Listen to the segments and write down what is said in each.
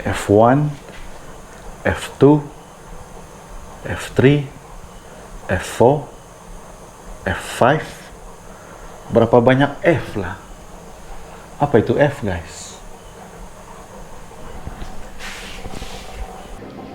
F1, F2, F3, F4, F5. Berapa banyak F lah? Apa itu F, guys?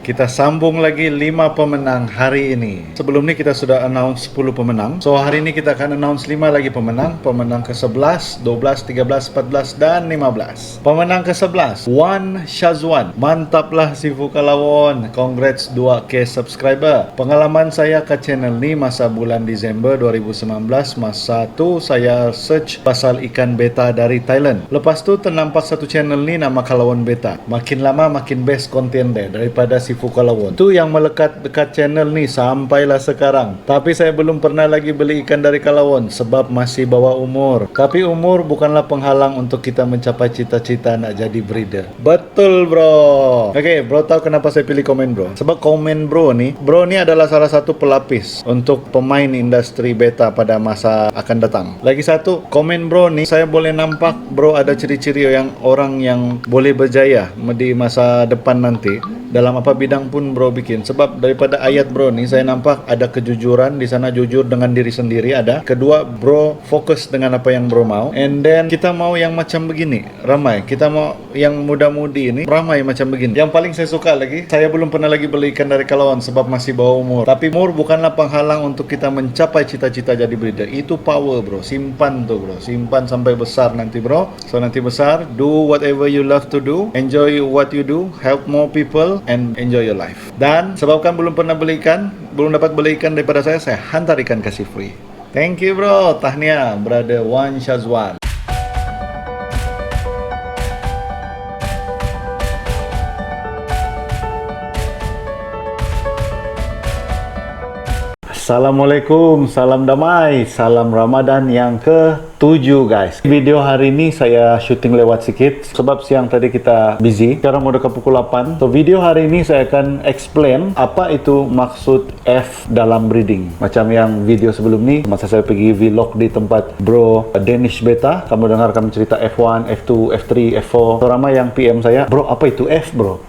Kita sambung lagi 5 pemenang hari ini. Sebelum ini kita sudah announce 10 pemenang. So hari ini kita akan announce 5 lagi pemenang. Pemenang ke-11, 12, 13, 14 dan 15. Pemenang ke-11, Wan Shazwan. Mantaplah si Fukalawon. Congrats 2K subscriber. Pengalaman saya ke channel ni masa bulan Disember 2019. Masa tu saya search pasal ikan beta dari Thailand. Lepas tu ternampak satu channel ni nama Kalawon Beta. Makin lama makin best konten dia daripada si Fukalawon. Tu yang melekat dekat channel ni sampailah sekarang. Tapi saya belum pernah lagi beli ikan dari Kalawon sebab masih bawah umur. Tapi umur bukanlah penghalang untuk kita mencapai cita-cita nak jadi breeder. Betul, bro. Oke, bro tahu kenapa saya pilih komen, bro? Sebab komen bro ni adalah salah satu pelapis untuk pemain industri beta pada masa akan datang. Lagi satu, komen bro ni saya boleh nampak bro ada ciri-ciri yang orang yang boleh berjaya di masa depan nanti dalam apa bidang pun bro bikin. Sebab daripada ayat bro ni saya nampak ada kejujuran di sana, jujur dengan diri sendiri ada. Kedua, bro fokus dengan apa yang bro mau. And then kita mau yang macam begini, ramai. Kita mau yang muda-mudi ini ramai macam begini. Yang paling saya suka lagi, saya belum pernah lagi beli ikan dari Kalawon sebab masih bawah umur. Tapi umur bukanlah penghalang untuk kita mencapai cita-cita jadi breeder. Itu power, bro. Simpan tuh, bro. Simpan sampai besar nanti, bro. So nanti besar, do whatever you love to do. Enjoy what you do. Help more people and enjoy your life. Dan sebabkan belum pernah beli ikan, belum dapat beli ikan daripada saya hantar ikan kasih free. Thank you, bro. Tahniah, brother Wan Shazwan. Assalamualaikum, salam damai, salam Ramadan yang ke-7, guys. Video hari ini saya syuting lewat sikit sebab siang tadi kita busy. Sekarang mau dekat pukul 8. So video hari ini saya akan explain apa itu maksud F dalam breeding. Macam yang video sebelum ni, masa saya pergi vlog di tempat bro Danish Beta, kamu dengar kami cerita F1, F2, F3, F4. So ramai yang PM saya, bro apa itu F, bro?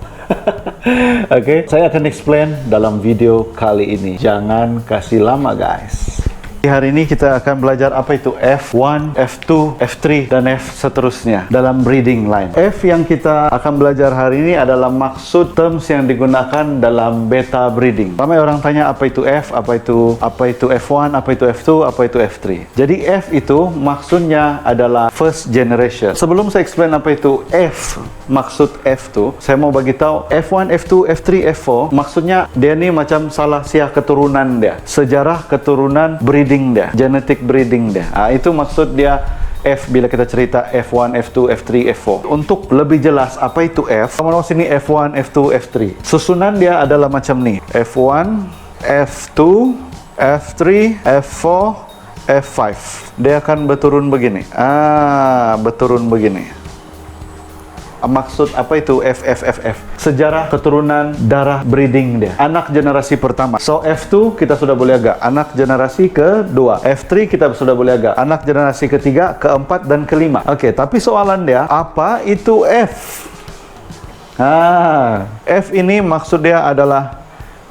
Oke, saya akan explain dalam video kali ini. Jangan kasih lama, guys. Hari ini kita akan belajar apa itu F1, F2, F3, dan F seterusnya dalam breeding line. F yang kita akan belajar hari ini adalah maksud terms yang digunakan dalam beta breeding. Ramai orang tanya apa itu F, apa itu F1, apa itu F2, apa itu F3. Jadi F itu maksudnya adalah first generation. Sebelum saya explain apa itu F, maksud F tu, saya mau bagi tahu F1, F2, F3, F4 maksudnya dia ni macam salah siah keturunan dia, sejarah keturunan breeding dia, genetic breeding dia. Itu maksud dia F bila kita cerita F1, F2, F3, F4. Untuk lebih jelas apa itu F, kamu sini F1, F2, F3. Susunan dia adalah macam ni. F1, F2, F3, F4, F5. Dia akan berturun begini. Berturun begini. Maksud apa itu FFFF? Sejarah keturunan darah breeding dia. Anak generasi pertama. So F2 kita sudah boleh agak. Anak generasi kedua. F3 kita sudah boleh agak. Anak generasi ketiga, keempat dan kelima. Oke, tapi soalan dia, apa itu F? F ini maksud dia adalah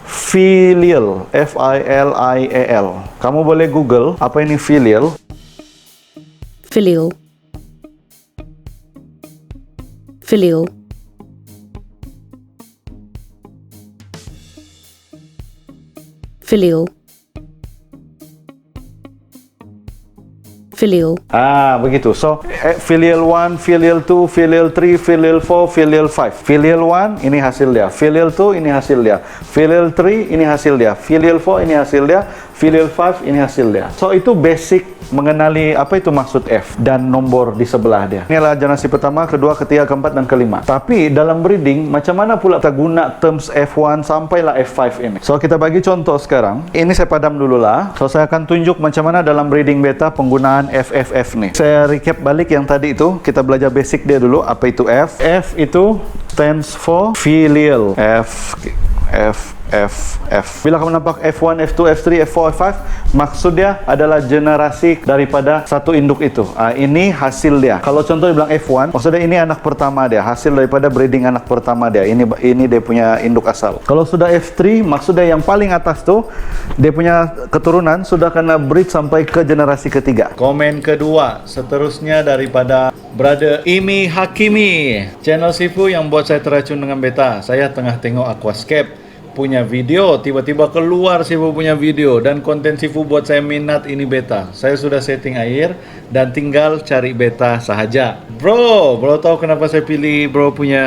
filial. F-I-L-I-A-L. Kamu boleh Google apa ini filial. Filial. Filial. Filial. Filial. Begitu. So, filial 1, filial 2, filial 3, filial 4, filial 5. Filial 1 ini hasil dia. Filial 2 ini hasil dia. Filial 3 ini hasil dia. Filial 4 ini hasil dia. Filial 5 ini hasil dia. So, itu basic mengenali apa itu maksud F dan nomor di sebelah dia. Ini adalah generasi pertama, kedua, ketiga, keempat, dan kelima. Tapi dalam breeding, macam mana pula kita guna terms F1 sampailah F5 ini? So, kita bagi contoh sekarang. Ini saya padam dulu lah. So, saya akan tunjuk macam mana dalam breeding beta penggunaan FFF nih. Saya recap balik yang tadi itu. Kita belajar basic dia dulu. Apa itu F? F itu stands for filial. F FF. Bila kamu nampak F1, F2, F3, F4, F5, maksudnya adalah generasi daripada satu induk itu. Ini hasil dia. Kalau contoh bilang F1, maksudnya ini anak pertama dia, hasil daripada breeding anak pertama dia. Ini dia punya induk asal. Kalau sudah F3, maksudnya yang paling atas tuh dia punya keturunan sudah kena breed sampai ke generasi ketiga. Komen kedua, seterusnya daripada Brother Imi Hakimi, channel Sifu yang buat saya teracun dengan beta. Saya tengah tengok Aquascape punya video, tiba-tiba keluar Sifu punya video, dan konten Sifu buat saya minat ini beta. Saya sudah setting air dan tinggal cari beta sahaja. Bro tahu kenapa saya pilih bro punya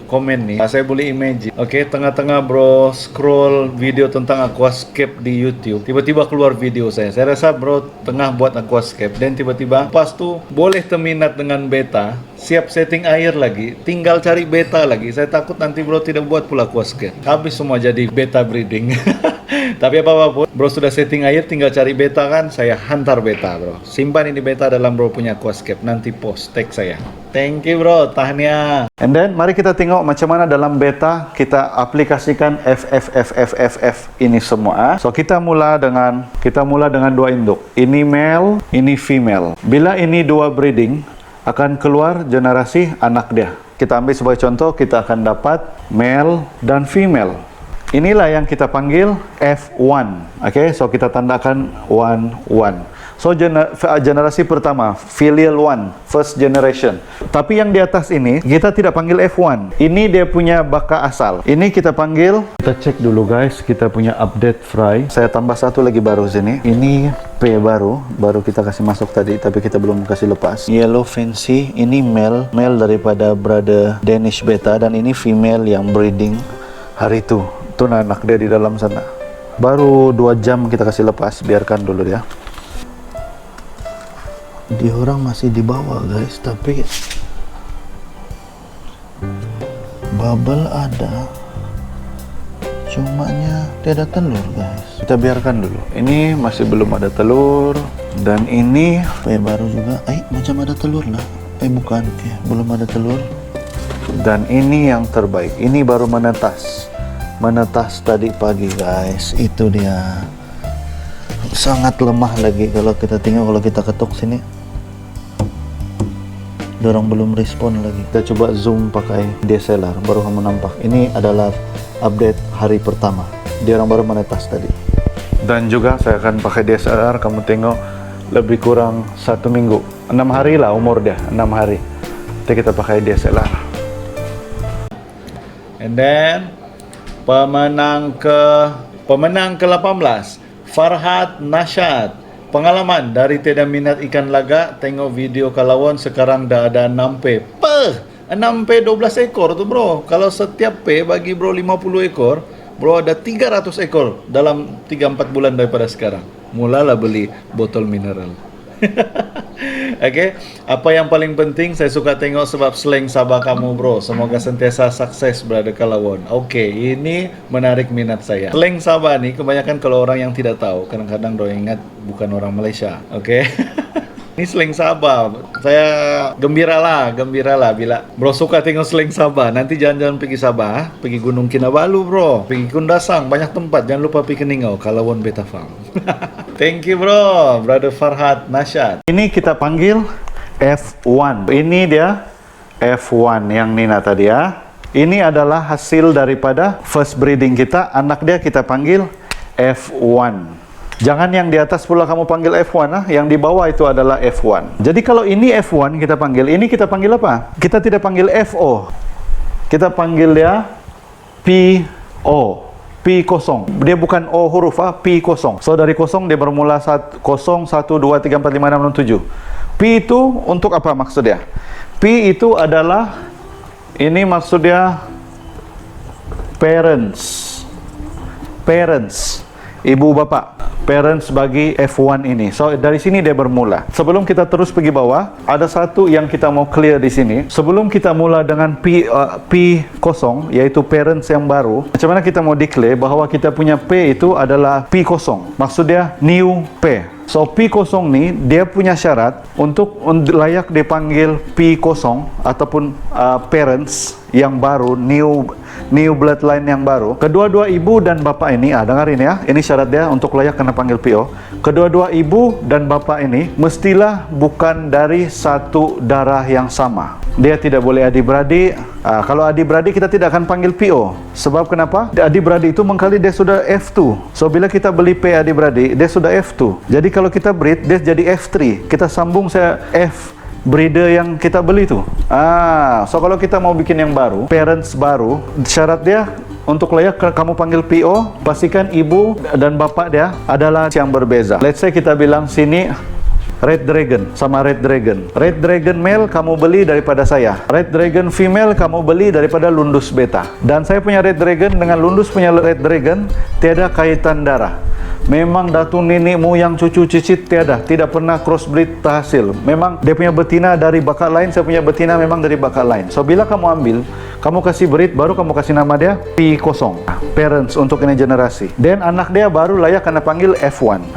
komen nih? Saya boleh imagine. Oke, tengah-tengah bro scroll video tentang Aquascape di YouTube, tiba-tiba keluar video saya. Saya rasa bro tengah buat Aquascape dan tiba-tiba pas tuh boleh terminat dengan beta, siap setting air lagi, tinggal cari beta lagi. Saya takut nanti bro tidak buat pula Aquascape, habis semua jadi beta breeding. Tapi apapun, bro sudah setting air, tinggal cari beta kan, saya hantar beta bro. Simpan ini beta dalam bro punya Aquascape, nanti post tag saya. Thank you bro, tahniah. And then mari kita tengok macam mana dalam beta kita aplikasikan FF ini semua. So kita mula dengan dua induk. Ini male, ini female. Bila ini dua breeding, akan keluar generasi anak dia. Kita ambil sebagai contoh, kita akan dapat male dan female. Inilah yang kita panggil F1. Okay, so kita tandakan 1. So generasi pertama, filial 1, first generation. Tapi yang di atas ini kita tidak panggil F1. Ini dia punya baka asal. Ini kita panggil, kita cek dulu guys, kita punya update fry. Saya tambah satu lagi baru sini. Ini P baru kita kasih masuk tadi, tapi kita belum kasih lepas. Yellow Fancy, ini male daripada Brother Danish Beta, dan ini female yang breeding hari itu. Itu anak dia di dalam sana. Baru 2 jam kita kasih lepas, biarkan dulu dia. Dia orang masih di bawah guys, tapi bubble ada, cumanya tidak ada telur guys. Kita biarkan dulu. Ini masih belum ada telur, dan ini baru juga. Macam ada telur lah. Bukan, belum ada telur. Dan ini yang terbaik. Ini baru menetas tadi pagi guys. Itu dia. Sangat lemah lagi kalau kita tengok, kalau kita ketuk sini. Dorang belum respon lagi. Kita coba zoom pakai DSLR, baru kamu nampak. Ini adalah update hari pertama. Dia orang baru menetas tadi. Dan juga saya akan pakai DSLR, kamu tengok lebih kurang 1 minggu. 6 hari lah umur dia, 6 hari. Nanti kita pakai DSLR. And then pemenang ke-18, Farhad Nasyad. Pengalaman dari tidak minat ikan laga, tengok video kalawon sekarang dah ada 6P. 6P 12 ekor tu bro. Kalau setiap P bagi bro 50 ekor, bro ada 300 ekor dalam 3-4 bulan daripada sekarang. Mulalah beli botol mineral. Okay, apa yang paling penting saya suka tengok sebab slang Sabah kamu bro. Semoga sentiasa sukses Brother Kalawon. Okay, ini menarik minat saya. Slang Sabah nih kebanyakan kalau orang yang tidak tahu, kadang-kadang do ingat bukan orang Malaysia. Okay. Ini slang Sabah. Saya gembira lah bila bro suka tengok slang Sabah. Nanti jalan-jalan pergi Sabah, pergi Gunung Kinabalu bro, pergi Kundasang, banyak tempat. Jangan lupa pergi Keningau, Kalawon Beta Farm. Thank you bro, Brother Farhad Nasyad. Ini kita panggil F1. Ini dia F1 yang Nina tadi ya. Ini adalah hasil daripada first breeding kita. Anak dia kita panggil F1. Jangan yang di atas pula kamu panggil F1, yang di bawah itu adalah F1. Jadi kalau ini F1 kita panggil, ini kita panggil apa? Kita tidak panggil FO. Kita panggil dia PO. P kosong. Dia bukan O huruf, P kosong. So dari kosong dia bermula 0, 1, 2, 3, 4, 5, 6, 7. P itu untuk apa maksudnya? P itu adalah, ini maksudnya parents. Ibu bapak. Parents bagi F1 ini. So dari sini dia bermula. Sebelum kita terus pergi bawah, ada satu yang kita mau clear di sini. Sebelum kita mula dengan P kosong, yaitu parents yang baru, macam mana kita mau declare bahwa kita punya P itu adalah P kosong. Maksudnya new P. So P kosong ni dia punya syarat untuk layak dipanggil P kosong ataupun parents yang baru, new bloodline yang baru. Kedua-dua ibu dan bapak ini, dengarin ya, ini syarat dia untuk layak kena panggil PO. Kedua-dua ibu dan bapak ini mestilah bukan dari satu darah yang sama. Dia tidak boleh adik-beradik. Kalau adik-beradik kita tidak akan panggil PO. Sebab kenapa? Adik-beradik itu mengkali dia sudah F2. So bila kita beli P adik-beradik, dia sudah F2. Jadi kalau kita breed, dia jadi F3. Kita sambung saya F breeder yang kita beli tuh. So kalau kita mau bikin yang baru, parents baru, syarat dia untuk layak kamu panggil PO, pastikan ibu dan bapak dia adalah yang berbeza. Let's say kita bilang sini Red Dragon sama Red Dragon. Red Dragon male kamu beli daripada saya. Red Dragon female kamu beli daripada Lundus Beta. Dan saya punya Red Dragon dengan Lundus punya Red Dragon tiada kaitan darah. Memang datu nenek moyang cucu cicit tidak pernah crossbreed terhasil. Memang dia punya betina dari bakat lain, saya punya betina memang dari bakat lain. So bila kamu ambil, kamu kasih breed, baru kamu kasih nama dia P0, parents untuk ini generasi. Dan anak dia baru layak kena panggil F1.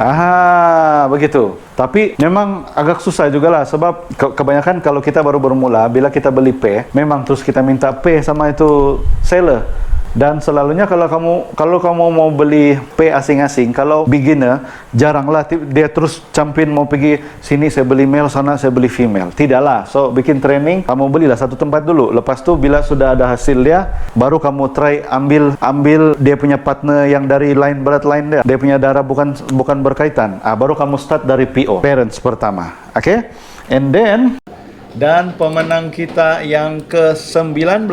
Begitu. Tapi memang agak susah juga lah, sebab kebanyakan kalau kita baru bermula, bila kita beli P, memang terus kita minta P sama itu seller. Dan selalunya kalau kamu mau beli P asing-asing, kalau beginner jaranglah dia terus campin mau pergi sini saya beli male, sana saya beli female. Tidaklah. So bikin training, kamu belilah satu tempat dulu. Lepas tu bila sudah ada hasil dia, baru kamu try ambil dia punya partner yang dari line bloodline dia punya darah bukan berkaitan. Baru kamu start dari PO, parents pertama. Okay? And then dan pemenang kita yang ke-19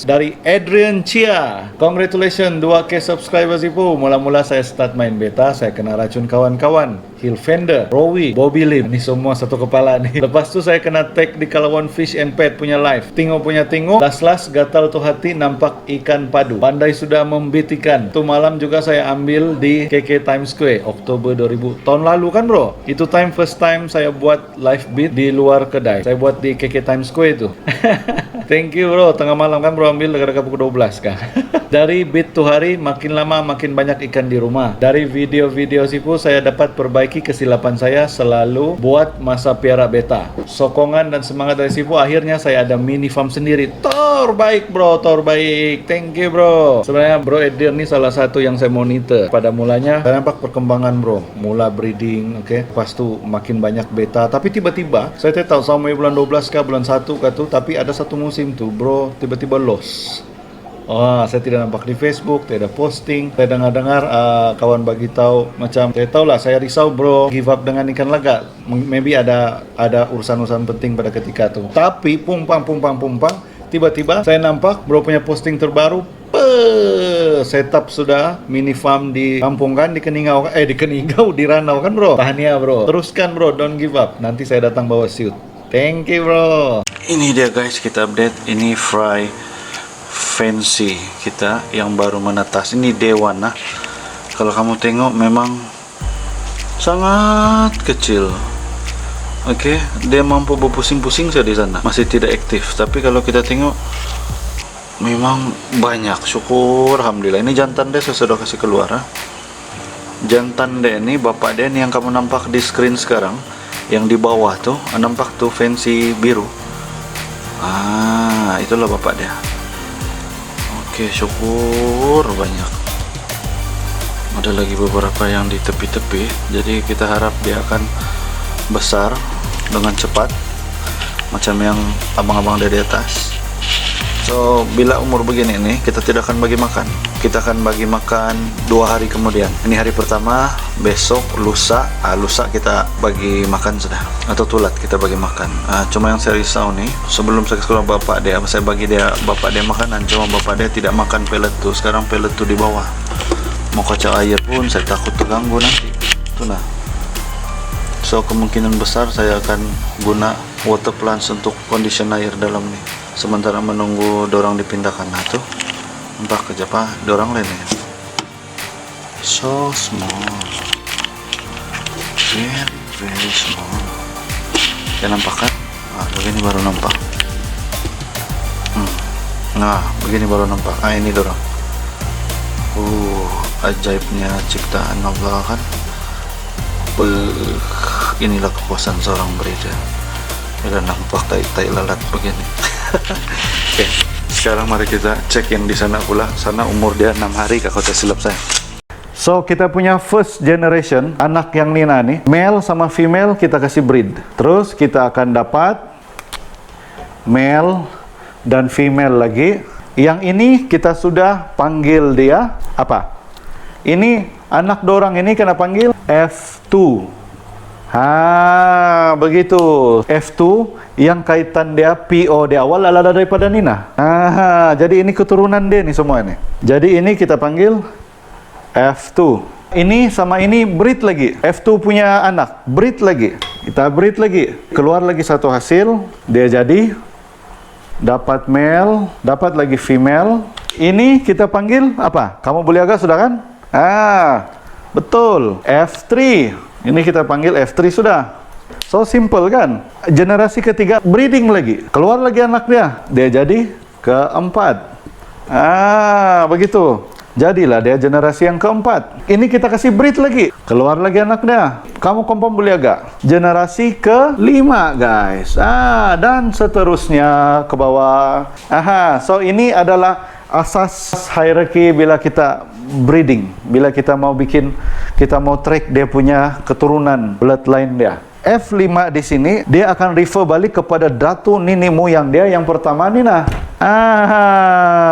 dari Adrian Chia. Congratulations, 2K subscribers ibu. Mula-mula saya start main beta, saya kena racun kawan-kawan. Hillfender, Rowie, Bobby Lim. Ini semua satu kepala nih. Lepas tu saya kena tag di Kalawon Fish and Pet punya live. Tengok. Las gatal tu hati nampak ikan padu. Pandai sudah membit ikan. Tu malam juga saya ambil di KK Times Square, Oktober 2000. Tahun lalu kan bro? Itu first time saya buat live beat di luar kedai. Saya buat di KK Times Square itu. Thank you bro. Tengah malam kan bro ambil dekat pukul 12 kan. Dari beat tu hari makin lama makin banyak ikan di rumah. Dari video-video sipu saya dapat perbaiki kesilapan saya selalu buat masa piara beta. Sokongan dan semangat dari sipu akhirnya saya ada mini farm sendiri. Terbaik bro, terbaik. Thank you bro. Sebenarnya bro Edir ni salah satu yang saya monitor. Pada mulanya saya nampak perkembangan bro. Mula breeding, okay. Lepas tu makin banyak beta. Tapi tiba-tiba saya tak tahu sampai bulan 12 kah, bulan 1 kah tu. Tapi ada satu musim tu bro tiba-tiba loss. Saya tidak nampak di Facebook, tidak ada posting. Saya dengar-dengar kawan bagi tahu macam saya tahulah saya risau bro give up dengan ikan laga. Maybe ada urusan-urusan penting pada ketika itu. Tapi pumpang tiba-tiba saya nampak bro punya posting terbaru. Setup sudah mini farm di kampung kan, di Keningau di Ranau kan bro. Tahniah bro. Teruskan bro, don't give up. Nanti saya datang bawa suit. Thank you bro. Ini dia guys, kita update. Ini fry fancy kita yang baru menetas. Ini dewan nah. Kalau kamu tengok memang sangat kecil. Oke, dia mampu berpusing-pusing saja di sana. Masih tidak aktif. Tapi kalau kita tengok memang banyak. Syukur alhamdulillah. Ini jantan dia saya sudah kasih keluar. Jantan dia ini bapak dia ini yang kamu nampak di screen sekarang. Yang di bawah tuh, nampak tuh fancy biru. Itulah bapak dia. Oke, syukur banyak. Ada lagi beberapa yang di tepi-tepi. Jadi kita harap dia akan besar dengan cepat. Macam yang abang-abang dia di atas. So, bila umur begini nih, kita tidak akan bagi makan. Kita akan bagi makan 2 hari kemudian. Ini hari pertama, besok, lusa. Lusa kita bagi makan sudah. Atau tulat kita bagi makan. Cuma yang saya risau nih, sebelum saya sekolah bapak dia, saya bagi bapak dia makanan. Cuma bapak dia tidak makan pelet tuh. Sekarang pelet tuh di bawah. Mau kacang air pun saya takut terganggu nanti. Tuh nah. So, kemungkinan besar saya akan guna water plants untuk condition air dalam nih. Sementara menunggu dorang dipindahkan. Nah tuh entah kerja apa dorang lain ya. So small, very small. Ya nampak kan? Begini baru nampak. Nah begini baru nampak. Ini dorang. Ajaibnya ciptaan Allah kan. Inilah kepuasan seorang breeder. Udah nampak tai lalat begini. Oke, Sekarang mari kita cek yang di sana pula. Sana umur dia 6 hari kalau tak silap saya. So, kita punya first generation, anak yang Nina nih, male sama female kita kasih breed. Terus kita akan dapat male dan female lagi. Yang ini kita sudah panggil dia apa? Ini anak dorang ini kena panggil F2. Begitu. F2 yang kaitan dia PO di awal adalah daripada Nina. Jadi ini keturunan dia nih semua nih. Jadi ini kita panggil F2. Ini sama ini breed lagi. F2 punya anak, breed lagi. Kita breed lagi. Keluar lagi satu hasil. Dia jadi dapat male, dapat lagi female. Ini kita panggil apa? Kamu boleh agak sudah kan? Betul. F3. Ini kita panggil F3 sudah. So simple kan? Generasi ketiga breeding lagi. Keluar lagi anak dia. Dia jadi keempat. Begitu. Jadilah dia generasi yang keempat. Ini kita kasih breed lagi. Keluar lagi anak dia. Kamu kompon boleh agak. Generasi kelima guys. Dan seterusnya ke bawah. So ini adalah asas hierarki bila kita breeding. Bila kita mau bikin, kita mau track dia punya keturunan, bloodline dia. F5 di sini dia akan refer balik kepada datu nini moyang dia yang pertama Nina.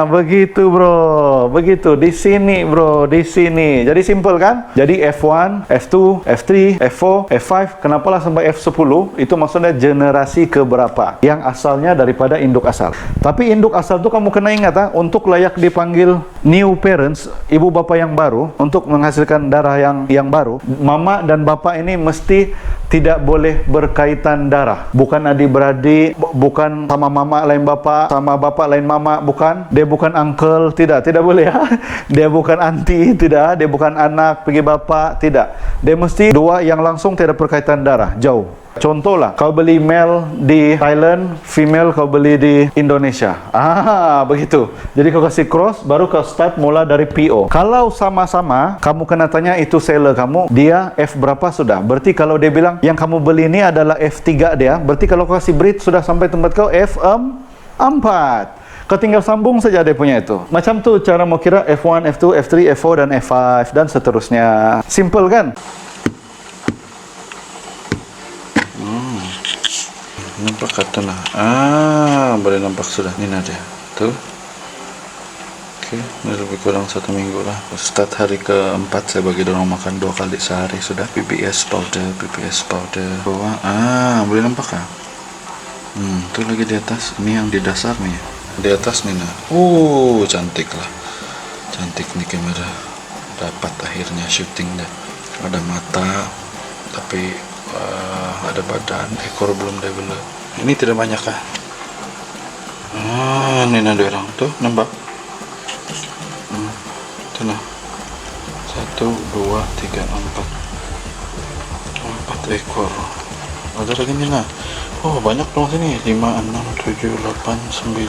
Begitu bro. Begitu di sini bro, di sini. Jadi simple kan? Jadi F1, F2, F3, F4, F5, kenapalah sampai F10? Itu maksudnya generasi keberapa yang asalnya daripada induk asal. Tapi induk asal tuh kamu kena ingat untuk layak dipanggil new parents, ibu bapak yang baru, untuk menghasilkan darah yang baru, mama dan bapak ini mesti tidak boleh berkaitan darah. Bukan adik-beradik, bukan sama mama lain bapak, sama bapak lain mama, bukan. Dia bukan uncle, tidak boleh ya. Dia bukan auntie, tidak. Dia bukan anak pergi bapak, tidak. Dia mesti dua yang langsung tidak berkaitan darah, jauh. Contohlah, kau beli male di Thailand, female kau beli di Indonesia. Begitu. Jadi kau kasih cross, baru kau start mula dari PO. Kalau sama-sama, kamu kena tanya itu seller kamu, dia F berapa sudah. Berarti kalau dia bilang yang kamu beli ini adalah F3 dia, berarti kalau kau kasih breed sudah sampai tempat kau F4. Kau tinggal sambung saja dia punya itu. Macam tu cara mau kira F1, F2, F3, F4 dan F5 dan seterusnya. Simple kan? Nampak kata lah. Boleh nampak sudah. Ini dia. Tuh. Oke, ini lebih kurang 1 minggu lah. Start hari keempat saya bagi dorong makan 2 kali sehari sudah. PBS powder bawah. Boleh nampak kan? Tuh lagi di atas. Ini yang di dasar nih. Di atas nih nah. Cantik lah. Cantik nih kamera. Dapat akhirnya shooting dah. Ada mata, tapi ada badan, ekor belum develop. Ini tidak banyak kah? Ini ada orang tuh, nampak? Tuh nah. 1, 2, 3, 4 ekor. Ada lagi nih nah. Banyak dong sini. 5, 6, 7, 8, 9,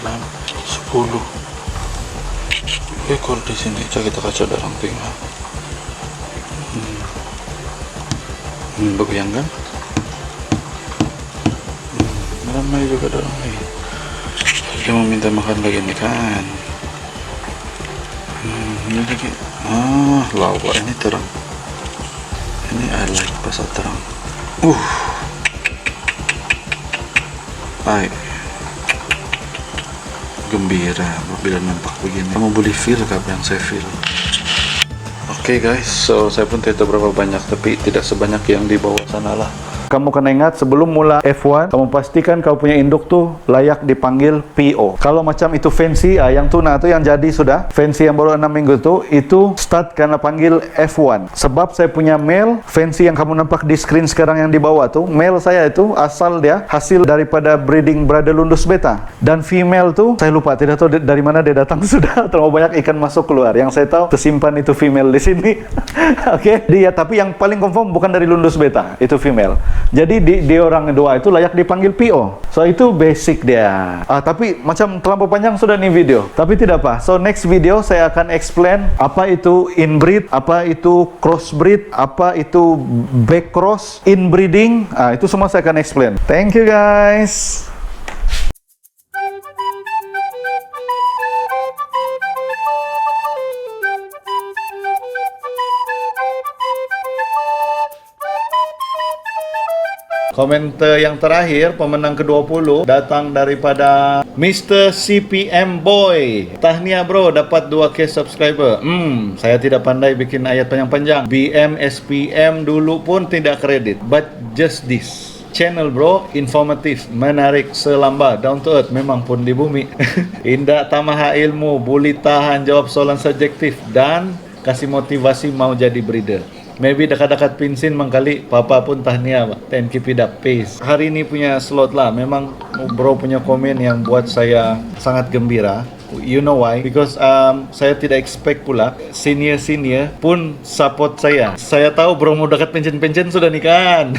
10 ekor di sini. Coba kita kaca darang tinggal. Begiang kan? Ramai juga dorang nih. Dia mau minta makan lagi nih kan. Ini lagi. Lawa ini terang. Ini I like pasal terang. Baik. Gembira bila nampak begini. Kamu boleh feel apa yang saya feel. Oke guys, so saya pun tidak tahu berapa banyak, tapi tidak sebanyak yang di bawah sana lah. Kamu kena ingat sebelum mula F1, kamu pastikan kau punya induk tuh layak dipanggil PO. Kalau macam itu fancy, yang tuna tuh yang jadi sudah, fancy yang baru 6 minggu tuh, itu start karena panggil F1. Sebab saya punya male, fancy yang kamu nampak di screen sekarang yang di bawah tuh, male saya itu asal dia hasil daripada breeding Bradelundus beta. Dan female tuh, saya lupa, tidak tahu dari mana dia datang sudah, terlalu banyak ikan masuk keluar. Yang saya tahu, tersimpan itu female di sini. Oke, dia tapi yang paling confirm bukan dari Lundus beta, itu female. Jadi di orang dua itu layak dipanggil PO. So itu basic dia. Tapi macam terlalu panjang sudah nih video. Tapi tidak apa. So next video saya akan explain apa itu inbreed, apa itu crossbreed, apa itu back cross, inbreeding. Itu semua saya akan explain. Thank you guys. Komentar yang terakhir, pemenang ke-20 datang daripada Mr. CPM Boy. Tahniah bro, dapat 2K subscriber. Saya tidak pandai bikin ayat panjang-panjang. BM, SPM dulu pun tidak kredit. But just this channel bro, informatif, menarik, selamba, down to earth, memang pun di bumi. Indah tamaha ilmu, boleh tahan jawab soalan subjektif, dan kasih motivasi mau jadi breeder. Maybe dekat-dekat pinsin mengkali papa pun tahniah Pak. And keep it up, peace. Hari ini punya slot lah. Memang bro punya komen yang buat saya sangat gembira. You know why? Because saya tidak expect pula senior pun support saya. Saya tahu bro mau dekat pensiun sudah nikah.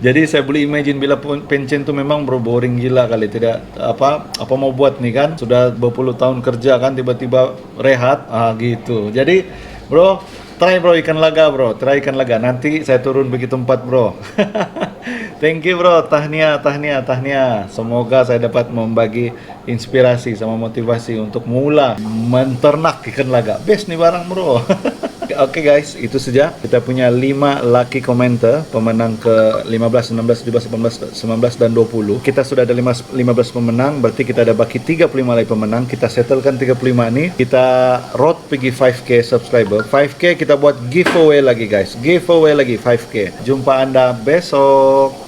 Jadi saya boleh imagine bila pensiun tu memang bro boring gila kali, tidak apa mau buat nih kan, sudah berpuluh tahun kerja kan, tiba-tiba rehat gitu. Jadi bro, try bro ikan laga bro, try ikan laga, nanti saya turun begitu tempat bro. Thank you bro, tahniah. Semoga saya dapat membagi inspirasi sama motivasi untuk mula menternak ikan laga. Best nih barang bro. Oke guys, itu saja. Kita punya 5 lucky komentar, pemenang ke 15, 16, 17, 18, 19 dan 20. Kita sudah ada 15 pemenang, berarti kita ada baki 35 lagi pemenang. Kita settlekan 35 nih. Kita road pergi 5K subscriber. 5K kita buat giveaway lagi guys. Giveaway lagi 5K. Jumpa Anda besok.